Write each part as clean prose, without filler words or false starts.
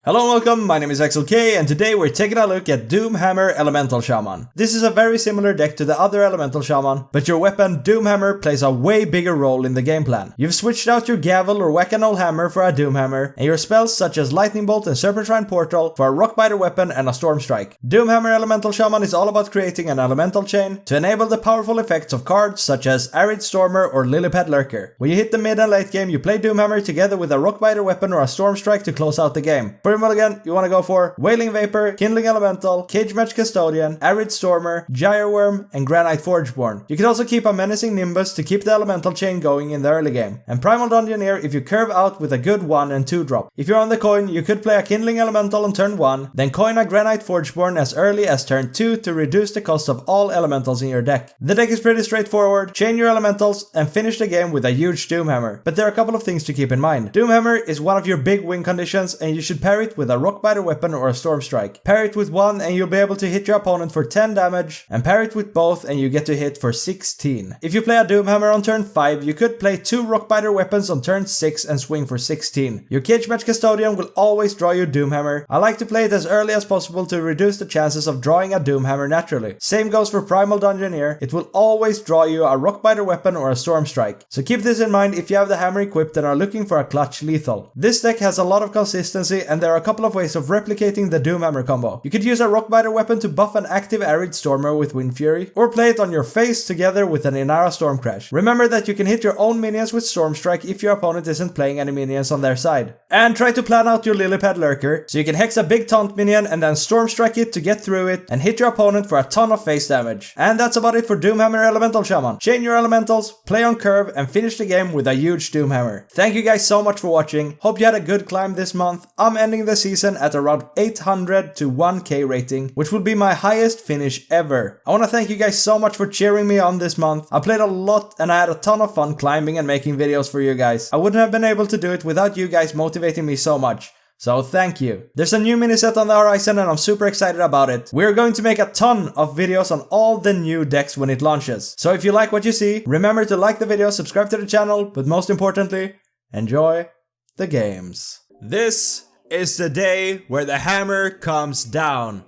Hello and welcome, my name is XLK and today we're taking a look at Doomhammer Elemental Shaman. This is a very similar deck to the other Elemental Shaman, but your weapon Doomhammer plays a way bigger role in the game plan. You've switched out your Gavel or Whack-A-Null Hammer for a Doomhammer, and your spells such as Lightning Bolt and Serpentine Portal for a Rockbiter weapon and a Storm Strike. Doomhammer Elemental Shaman is all about creating an elemental chain to enable the powerful effects of cards such as Arid Stormer or Lilipad Lurker. When you hit the mid and late game, you play Doomhammer together with a Rockbiter weapon or a Storm Strike to close out the game. For your mulligan, you want to go for Wailing Vapor, Kindling Elemental, Cage Match Custodian, Arid Stormer, Gyreworm, and Granite Forgeborn. You can also keep a Menacing Nimbus to keep the elemental chain going in the early game. And Primal Dungeoneer if you curve out with a good 1 and 2 drop. If you're on the coin, you could play a Kindling Elemental on turn 1, then coin a Granite Forgeborn as early as turn 2 to reduce the cost of all elementals in your deck. The deck is pretty straightforward, chain your elementals, and finish the game with a huge Doomhammer. But there are a couple of things to keep in mind. Doomhammer is one of your big win conditions, and you should pair it with a Rockbiter weapon or a Storm Strike. Pair it with one and you'll be able to hit your opponent for 10 damage, and pair it with both and you get to hit for 16. If you play a Doomhammer on turn 5, you could play 2 Rockbiter weapons on turn 6 and swing for 16. Your Cage Match Custodian will always draw your Doomhammer. I like to play it as early as possible to reduce the chances of drawing a Doomhammer naturally. Same goes for Primal Dungeoneer, it will always draw you a Rockbiter weapon or a Storm Strike. So keep this in mind if you have the hammer equipped and are looking for a clutch lethal. This deck has a lot of consistency and there are a couple of ways of replicating the Doomhammer combo. You could use a Rockbiter weapon to buff an active Arid Stormer with Wind Fury, or play it on your face together with an Inara Storm Crash. Remember that you can hit your own minions with Storm Strike if your opponent isn't playing any minions on their side. And try to plan out your Lilipad Lurker, so you can hex a big taunt minion and then Storm Strike it to get through it and hit your opponent for a ton of face damage. And that's about it for Doomhammer Elemental Shaman. Chain your elementals, play on curve, and finish the game with a huge Doomhammer. Thank you guys so much for watching, hope you had a good climb this month. I'm ending the season at around 800 to 1k rating, which will be my highest finish ever. I want to thank you guys so much for cheering me on this month. I played a lot and I had a ton of fun climbing and making videos for you guys. I wouldn't have been able to do it without you guys motivating me so much. So thank you. There's a new mini set on the horizon and I'm super excited about it. We're going to make a ton of videos on all the new decks when it launches. So if you like what you see, remember to like the video, subscribe to the channel, but most importantly, enjoy the games. This is the day where the hammer comes down.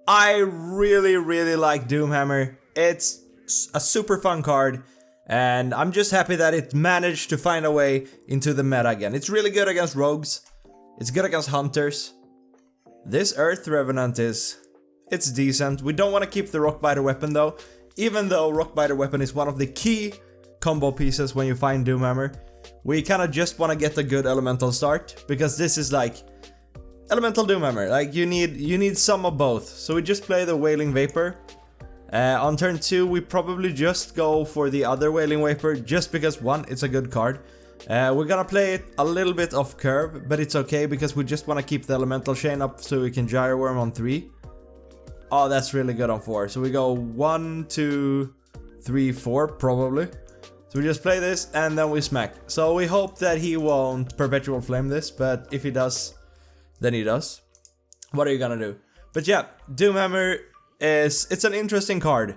I really like Doomhammer. It's a super fun card, and I'm just happy that it managed to find a way into the meta again. It's really good against rogues. It's good against hunters. This Earth Revenant it's decent. We don't want to keep the Rockbiter weapon though, even though Rockbiter weapon is one of the key combo pieces when you find Doomhammer. We kind of just want to get a good elemental start, because this is like Elemental Doomhammer, like you need some of both. So we just play the Wailing Vapor. On turn 2 we probably just go for the other Wailing Vapor, just because 1, it's a good card. We're gonna play it a little bit off curve, but it's okay because we just want to keep the elemental chain up so we can Gyreworm on 3. Oh, that's really good on 4. So we go 1, 2, 3, 4 probably. So we just play this and then we smack. So we hope that he won't Perpetual Flame this, but if he does, then he does. What are you gonna do? But yeah, Doomhammer it's an interesting card,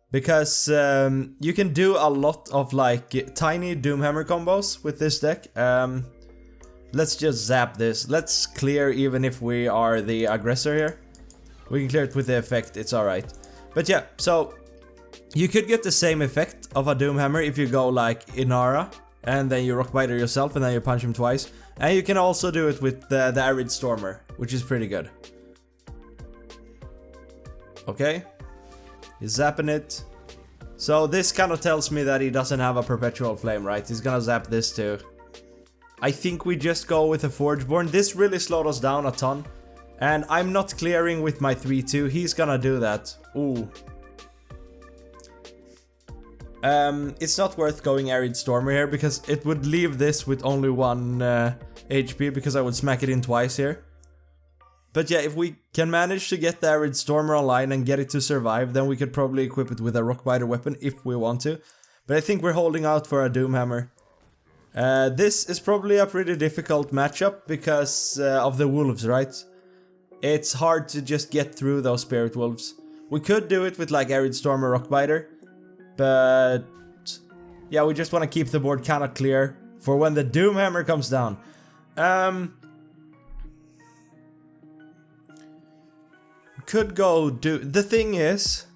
because you can do a lot of like tiny Doomhammer combos with this deck. Let's just zap this. Let's clear even if we are the aggressor here. We can clear it with the effect, it's alright. But yeah, so you could get the same effect of a Doomhammer if you go like Inara, and then you Rockbiter yourself and then you punch him twice. And you can also do it with the Arid Stormer, which is pretty good. Okay, he's zapping it. So this kind of tells me that he doesn't have a Perpetual Flame, right? He's gonna zap this too. I think we just go with a Forgeborn. This really slowed us down a ton. And I'm not clearing with my 3-2. He's gonna do that. Ooh. It's not worth going Arid Stormer here, because it would leave this with only 1 HP, because I would smack it in twice here. But yeah, if we can manage to get the Arid Stormer online and get it to survive, then we could probably equip it with a Rockbiter weapon if we want to. But I think we're holding out for a Doomhammer. This is probably a pretty difficult matchup because of the wolves, right? It's hard to just get through those Spirit Wolves. We could do it with like Arid Stormer Rockbiter, but yeah, we just want to keep the board kind of clear for when the Doomhammer comes down. could go the thing is,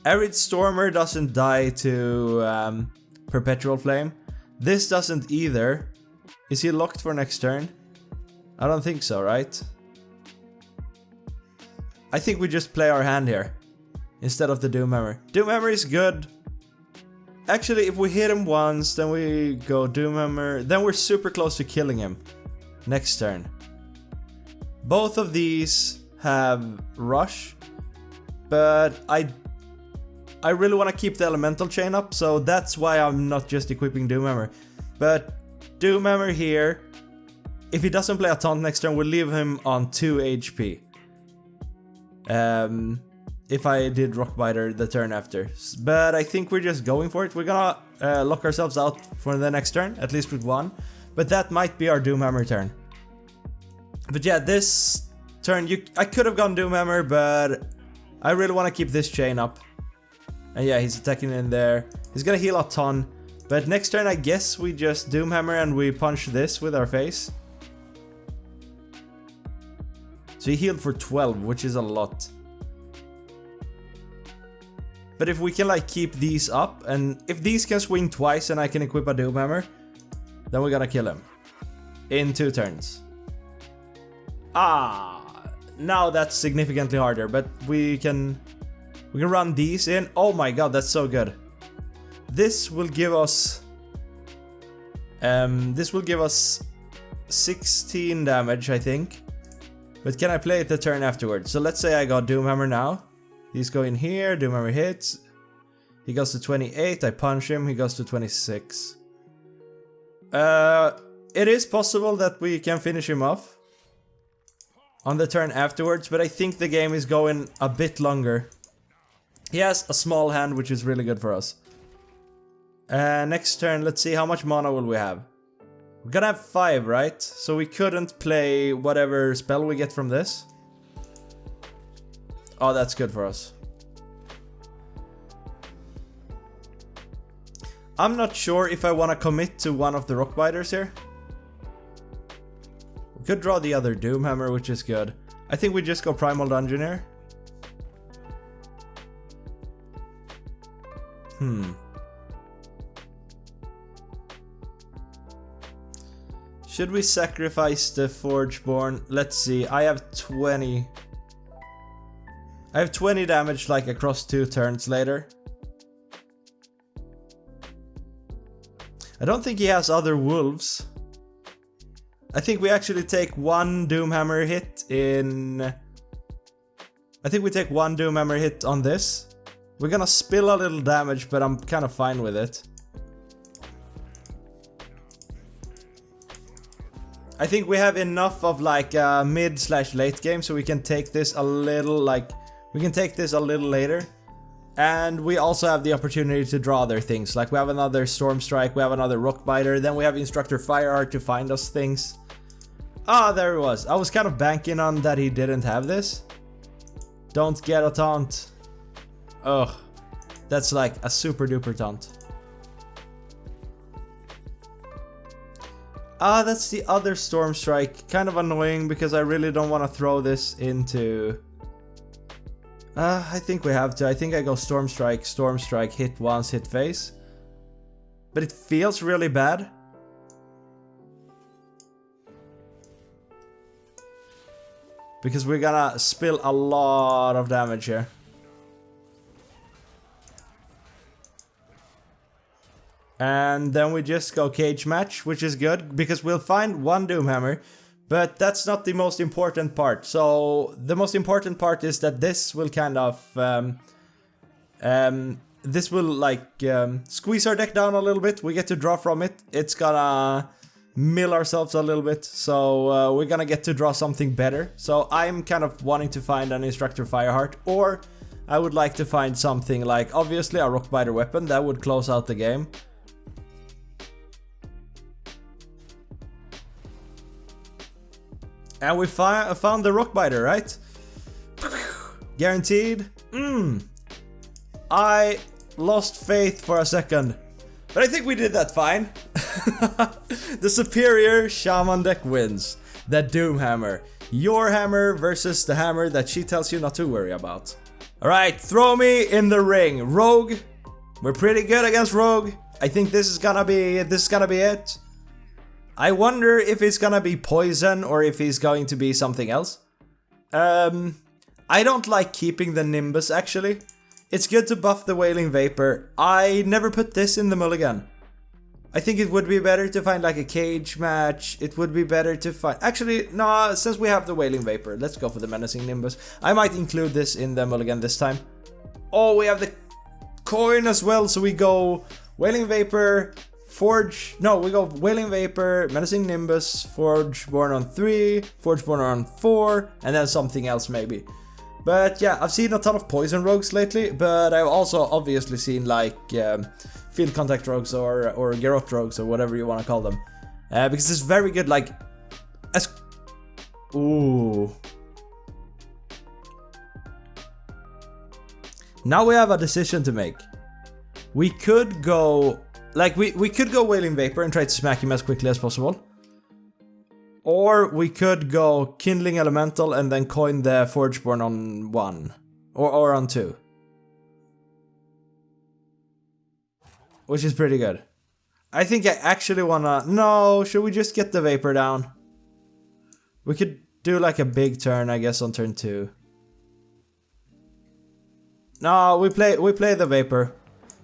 Arid Stormer doesn't die to Perpetual Flame. This doesn't either. Is he locked for next turn? I don't think so, right? I think we just play our hand here instead of the Doomhammer. Doomhammer is good. Actually, if we hit him once, then we go Doomhammer. Then we're super close to killing him next turn. Both of these have Rush, but I really want to keep the Elemental Chain up, so that's why I'm not just equipping Doomhammer. But Doomhammer here, if he doesn't play a taunt next turn, we'll leave him on 2 HP. If I did Rockbiter the turn after. But I think we're just going for it. We're gonna lock ourselves out for the next turn, at least with one. But that might be our Doomhammer turn. But yeah, this turn, I could have gone Doomhammer, but I really want to keep this chain up. And yeah, he's attacking in there. He's gonna heal a ton. But next turn, I guess we just Doomhammer and we punch this with our face. So he healed for 12, which is a lot. But if we can like keep these up, and if these can swing twice and I can equip a Doomhammer, then we're gonna kill him. In 2 turns. Now that's significantly harder, but we can run these in. Oh my god, that's so good. This will give us 16 damage, I think. But can I play it the turn afterwards? So let's say I got Doomhammer now. He's going here, Doomhammer hits. He goes to 28, I punch him, he goes to 26. It is possible that we can finish him off on the turn afterwards, but I think the game is going a bit longer. He has a small hand, which is really good for us. Next turn, let's see, how much mana will we have? We're gonna have 5, right? So we couldn't play whatever spell we get from this. Oh, that's good for us. I'm not sure if I want to commit to one of the Rockbiters here. We could draw the other Doomhammer, which is good. I think we just go Primal Dungeon here. Should we sacrifice the Forgeborn? Let's see, I have 20. I have 20 damage like across 2 turns later. I don't think he has other wolves. I think we actually take 1 Doomhammer hit in... I think we take 1 Doomhammer hit on this. We're gonna spill a little damage, but I'm kind of fine with it. I think we have enough of like mid/late game, so we can take this a little like... We can take this a little later. And we also have the opportunity to draw other things. Like we have another Storm Strike, we have another Rockbiter, then we have Instructor Fireheart to find us things. Ah, there it was. I was kind of banking on that he didn't have this. Don't get a taunt. Ugh. That's like a super duper taunt. Ah, that's the other Storm Strike. Kind of annoying because I really don't want to throw this into... I think we have to. I think I go Storm Strike, hit once, hit face. But it feels really bad. Because we're gonna spill a lot of damage here. And then we just go Cage Match, which is good, because we'll find 1 Doomhammer. But that's not the most important part. So the most important part is that this will kind of this will like squeeze our deck down a little bit. We get to draw from it. It's gonna mill ourselves a little bit. So we're gonna get to draw something better. So I'm kind of wanting to find an Instructor Fireheart, or I would like to find something like obviously a Rockbiter weapon that would close out the game. And we found the Rockbiter, right? Guaranteed. I lost faith for a second. But I think we did that fine. The superior Shaman deck wins. The Doomhammer. Your hammer versus the hammer that she tells you not to worry about. Alright, throw me in the ring. Rogue. We're pretty good against Rogue. I think this is gonna be it. I wonder if it's gonna be poison or if he's going to be something else. I don't like keeping the Nimbus actually. It's good to buff the Wailing Vapor. I never put this in the mulligan. I think it would be better to find like a cage match. It would be better to find... Actually, no, since we have the Wailing Vapor, let's go for the Menacing Nimbus. I might include this in the mulligan this time. Oh, we have the coin as well, so we go Wailing Vapor, Forge... No, we go Wailing Vapor, Menacing Nimbus, Forgeborn on 3, Forgeborn on 4, and then something else maybe. But yeah, I've seen a ton of poison rogues lately, but I've also obviously seen like... field contact rogues or garrote rogues or whatever you want to call them, because it's very good. Like, as ooh, now we have a decision to make. We could go like we could go Wailing Vapor and try to smack him as quickly as possible, or we could go Kindling Elemental and then coin the Forgeborn on 1 or on 2. Which is pretty good. I think I actually wanna... No, should we just get the Vapor down? We could do like a big turn, I guess, on turn 2. No, we play the Vapor.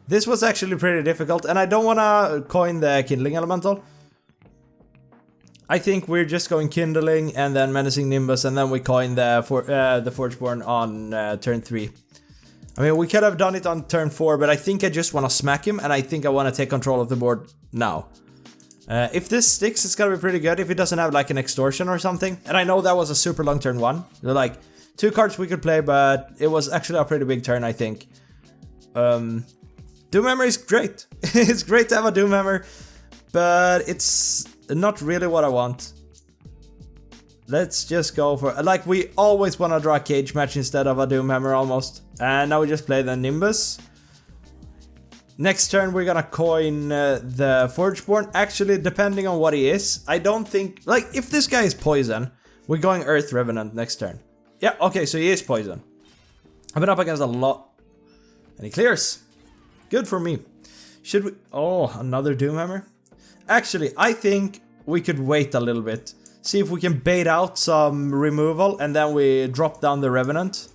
This was actually pretty difficult, and I don't wanna coin the Kindling Elemental. I think we're just going Kindling and then Menacing Nimbus, and then we coin the Forgeborn on turn 3. I mean, we could have done it on turn 4, but I think I just want to smack him, and I think I want to take control of the board now. If this sticks, it's gonna be pretty good if it doesn't have like an extortion or something. And I know that was a super long turn 1. They're like 2 cards we could play, but it was actually a pretty big turn, I think. Doomhammer is great. It's great to have a Doomhammer, but it's not really what I want. Let's just go for... Like, we always want to draw a cage match instead of a Doomhammer almost. And now we just play the Nimbus. Next turn we're gonna coin the Forgeborn. Actually, depending on what he is, I don't think... Like, if this guy is poison, we're going Earth Revenant next turn. Yeah, okay, so he is poison. I've been up against a lot. And he clears. Good for me. Should we... Oh, another Doomhammer? Actually, I think we could wait a little bit. See if we can bait out some removal, and then we drop down the Revenant.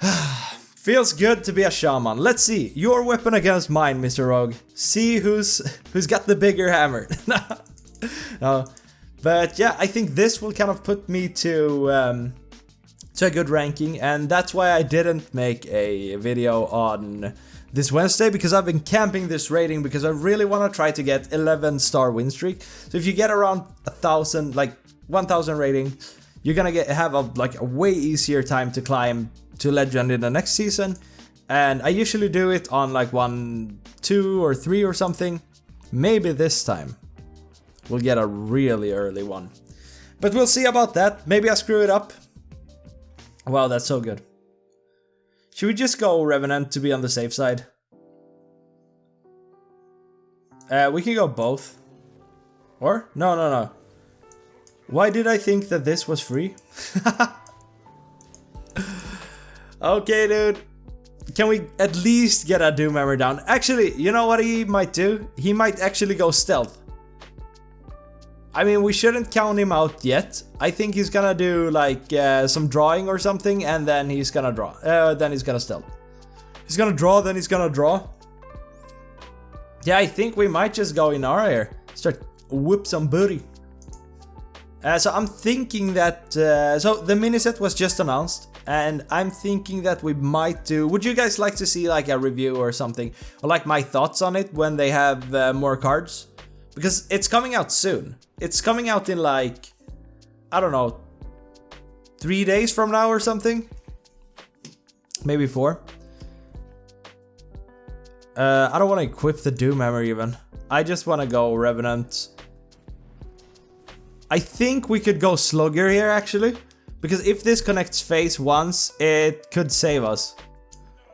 Feels good to be a Shaman. Let's see. Your weapon against mine, Mr. Rogue. See who's got the bigger hammer. No. But yeah, I think this will kind of put me to a good ranking, and that's why I didn't make a video on this Wednesday, because I've been camping this rating because I really want to try to get 11-star win streak. So if you get around 1,000, like 1,000 rating, you're gonna have a way easier time to climb to legend in the next season. And I usually do it on like 1, 2, or 3 or something. Maybe this time we'll get a really early one, but we'll see about that. Maybe I screw it up. Wow, that's so good. Should we just go Revenant to be on the safe side? We can go both. Or? No. Why did I think that this was free? Okay, dude. Can we at least get a Doomhammer down? Actually, you know what he might do? He might actually go stealth. I mean, we shouldn't count him out yet. I think he's gonna do like some drawing or something, and then he's gonna draw. Then he's gonna stealth. He's gonna draw, then he's gonna draw. Yeah, I think we might just go Inara here. Start whoop some booty. So I'm thinking that... so the mini set was just announced, and I'm thinking that we might do... Would you guys like to see like a review or something? Or like my thoughts on it when they have more cards? Because it's coming out soon. It's coming out in like, I don't know, 3 days from now or something. Maybe 4. I don't want to equip the Doomhammer even. I just want to go Revenant. I think we could go Slugger here actually. Because if this connects face once, it could save us.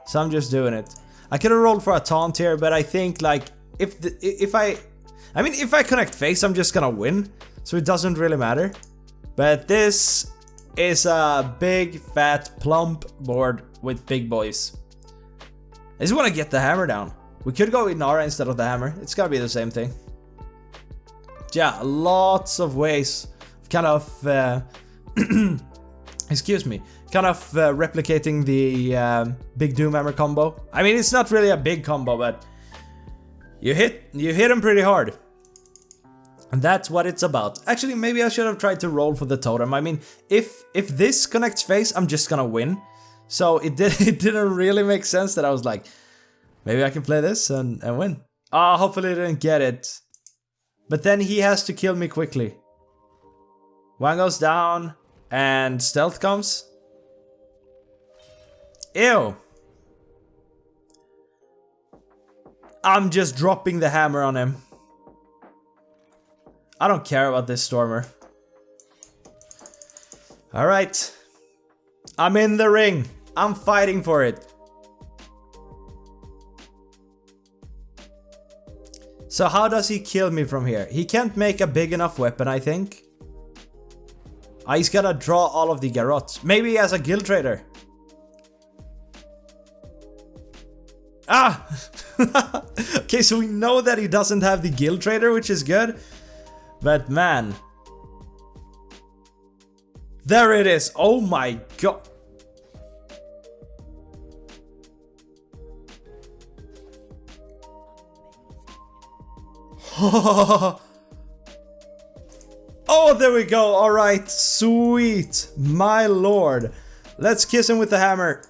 So I'm just doing it. I could have rolled for a taunt here, but I think like, if I connect face, I'm just gonna win. So it doesn't really matter. But this is a big, fat, plump board with big boys. I just want to get the hammer down. We could go with Nara instead of the hammer. It's gonna be the same thing. Yeah, lots of ways of kind of... excuse me. Kind of replicating the big Doomhammer combo. I mean, it's not really a big combo, but you hit him pretty hard. And that's what it's about. Actually, maybe I should have tried to roll for the totem. I mean, if this connects face, I'm just gonna win. So it didn't really make sense that I was like, maybe I can play this and win. Hopefully I didn't get it. But then he has to kill me quickly. One goes down and stealth comes. Ew. I'm just dropping the hammer on him. I don't care about this Stormer. Alright. I'm in the ring. I'm fighting for it. So how does he kill me from here? He can't make a big enough weapon, I think. He's gotta draw all of the Garots. Maybe he has a guild trader. Ah! Okay, so we know that he doesn't have the guild trader, which is good. But man. There it is. Oh my god. Oh, there we go. All right, sweet, my lord. Let's kiss him with the hammer.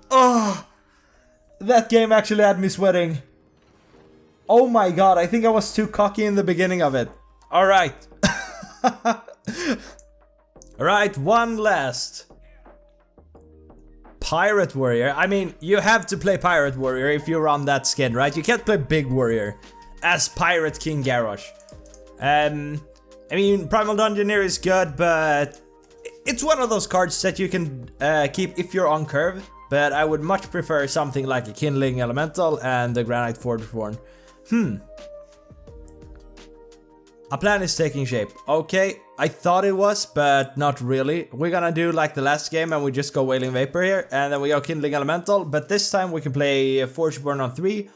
Oh, that game actually had me sweating. Oh my god, I think I was too cocky in the beginning of it. All right. All right, one last. Pirate Warrior. I mean, you have to play Pirate Warrior if you're on that skin, right? You can't play Big Warrior as Pirate King Garrosh. I mean, Primal Dungeoneer is good, but it's one of those cards that you can keep if you're on curve. But I would much prefer something like a Kindling Elemental and the Granite Forgeborn. A plan is taking shape. Okay, I thought it was, but not really. We're gonna do like the last game and we just go Wailing Vapor here. And then we go Kindling Elemental, but this time we can play Forgeborn on 3.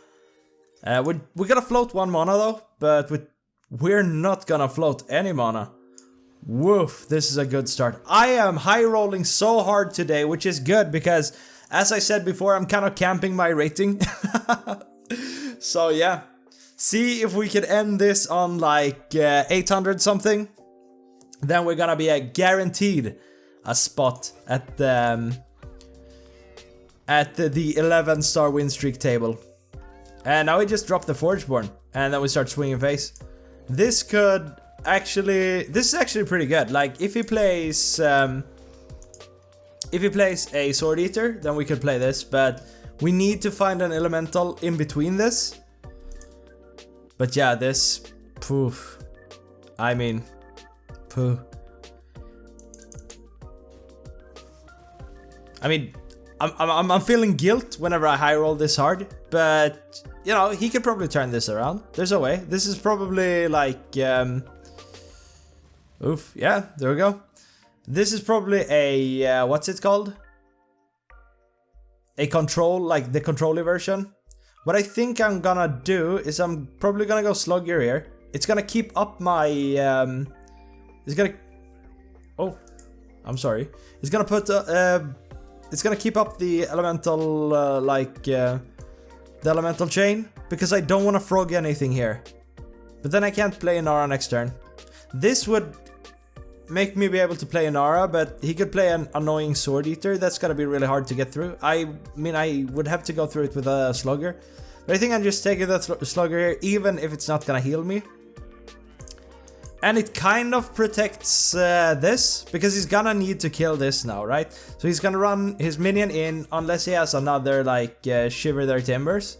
We're gonna float 1 mana though, but we're not gonna float any mana. Woof, this is a good start. I am high rolling so hard today, which is good because, as I said before, I'm kind of camping my rating. So yeah. See if we could end this on like 800 something. Then we're gonna be guaranteed a spot at the 11-star win streak table. And now we just drop the Forgeborn, and then we start swinging face. This is actually pretty good. Like if he plays a Sword Eater, then we could play this. But we need to find an Elemental in between this. But yeah, this, poof. I mean, poo. I mean, I'm feeling guilt whenever I high roll this hard, but you know, he could probably turn this around. There's a way. This is probably like, oof, yeah, there we go. This is probably a, what's it called? A control, like the controller version. What I think I'm gonna do is I'm probably gonna go Slugger here. It's gonna keep up my, it's gonna, oh, I'm sorry. It's gonna put, it's gonna keep up the elemental, the elemental chain, because I don't want to frog anything here. But then I can't play Inara next turn. This would make me be able to play Inara, but he could play an annoying Sword Eater. That's gonna be really hard to get through. I mean, I would have to go through it with a Slugger. But I think I'm just taking the Slugger here, even if it's not gonna heal me. And it kind of protects this, because he's gonna need to kill this now, right? So he's gonna run his minion in, unless he has another, like, Shiver Their Timbers.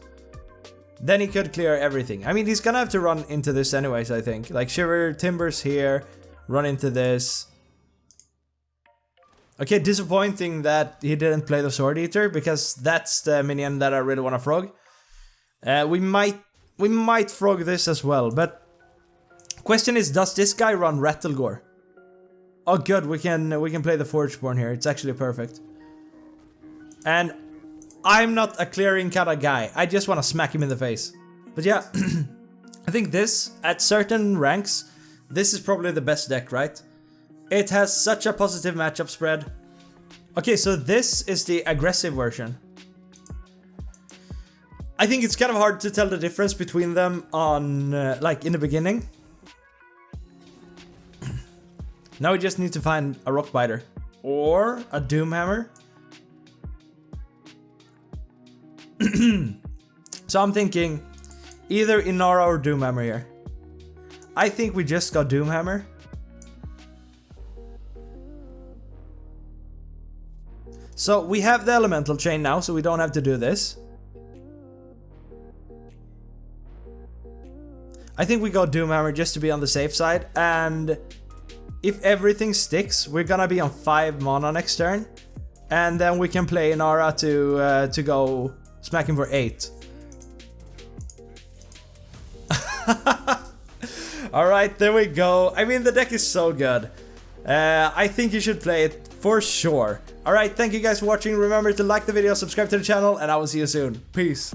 Then he could clear everything. I mean, he's gonna have to run into this anyways, I think. Like, Shiver Timbers here, run into this. Okay, disappointing that he didn't play the Sword Eater, because that's the minion that I really want to frog. We might we might frog this as well, but question is, does this guy run Rattlegore? Oh good, we can play the Forgeborn here. It's actually perfect. And I'm not a clearing kind of guy. I just want to smack him in the face. But yeah, I think this, at certain ranks, this is probably the best deck, right? It has such a positive matchup spread. Okay, so this is the aggressive version. I think it's kind of hard to tell the difference between them on, like, in the beginning. Now we just need to find a Rockbiter. Or a Doomhammer. So I'm thinking either Inara or Doomhammer here. I think we just got Doomhammer. So we have the Elemental Chain now, so we don't have to do this. I think we got Doomhammer just to be on the safe side, and if everything sticks, we're gonna be on 5 mana next turn, and then we can play Inara to go smack him for 8. Alright, there we go. I mean, the deck is so good. I think you should play it for sure. Alright, thank you guys for watching. Remember to like the video, subscribe to the channel, and I will see you soon. Peace.